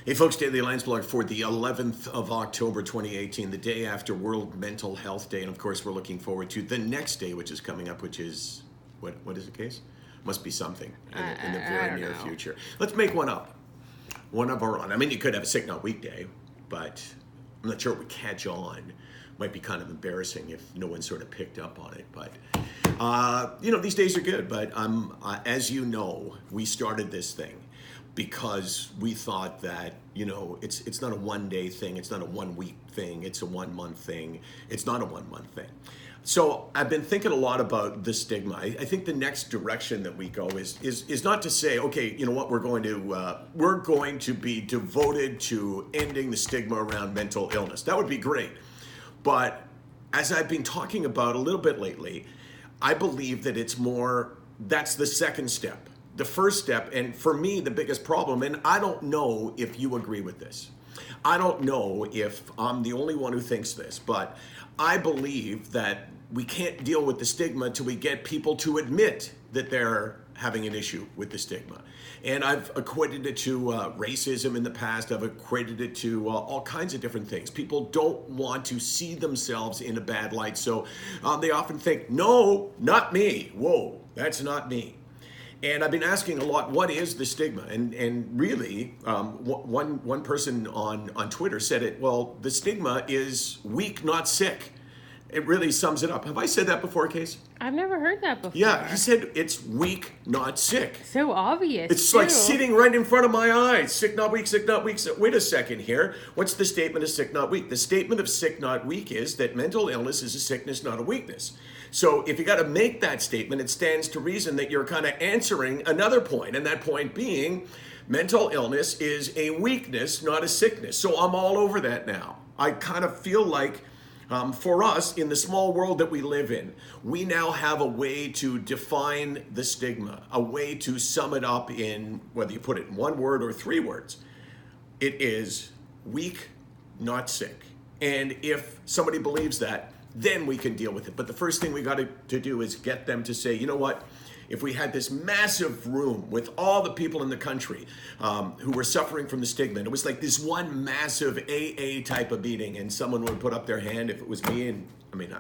Hey folks, Daily Landsblog for the 11th of October 2018, the day after World Mental Health Day. And of course, we're looking forward to the next day, which is coming up, which is, what is the case? Must be something in the very near future. Let's make one up. One of our own. I mean, you could have a SickNotWeak day, but I'm not sure it would catch on. Might be kind of embarrassing if no one sort of picked up on it. But, these days are good. But as you know, we started this thing because we thought that, it's not a one-day thing, it's not a one-week thing, it's a one-month thing, it's not a one-month thing. So I've been thinking a lot about the stigma. I think the next direction that we go is not to say, okay, you know what, we're going to be devoted to ending the stigma around mental illness. That would be great. But as I've been talking about a little bit lately, I believe that that's the second step. The first step, and for me, the biggest problem, and I don't know if you agree with this. I don't know if I'm the only one who thinks this, but I believe that we can't deal with the stigma till we get people to admit that they're having an issue with the stigma. And I've equated it to racism in the past. I've equated it to all kinds of different things. People don't want to see themselves in a bad light, so they often think, no, not me. Whoa, that's not me. And I've been asking a lot, what is the stigma? And really, one person on Twitter said it, well, the stigma is weak, not sick. It really sums it up. Have I said that before, Case? I've never heard that before. Yeah, he said it's weak, not sick. So obvious. It's too. Like sitting right in front of my eyes. Sick, not weak, sick, not weak. Wait a second here. What's the statement of sick, not weak? The statement of sick, not weak is that mental illness is a sickness, not a weakness. So if you got to make that statement, it stands to reason that you're kind of answering another point, and that point being mental illness is a weakness, not a sickness. So I'm all over that now. I kind of feel like for us, in the small world that we live in, we now have a way to define the stigma, a way to sum it up in, whether you put it in one word or three words. It is weak, not sick. And if somebody believes that, then we can deal with it. But the first thing we got to do is get them to say, you know what? If we had this massive room with all the people in the country who were suffering from the stigma, and it was like this one massive AA type of meeting, and someone would put up their hand if it was me, and I mean,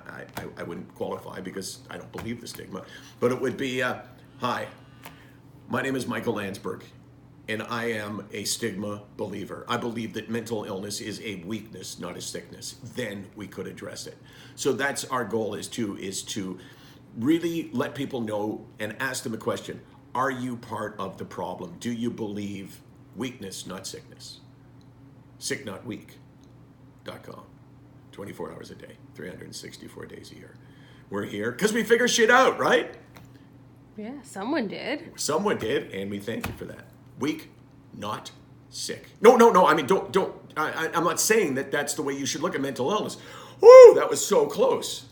I wouldn't qualify because I don't believe the stigma, but it would be, hi, my name is Michael Landsblog, and I am a stigma believer. I believe that mental illness is a weakness, not a sickness. Then we could address it. So that's our goal, is to really let people know and ask them a question. Are you part of the problem? Do you believe weakness, not sickness? SickNotWeak.com. 24 hours a day, 364 days a year. We're here because we figure shit out, right? Yeah, someone did. Someone did, and we thank you for that. Weak, not sick. No. I mean, don't. I'm not saying that that's the way you should look at mental illness. Woo, that was so close.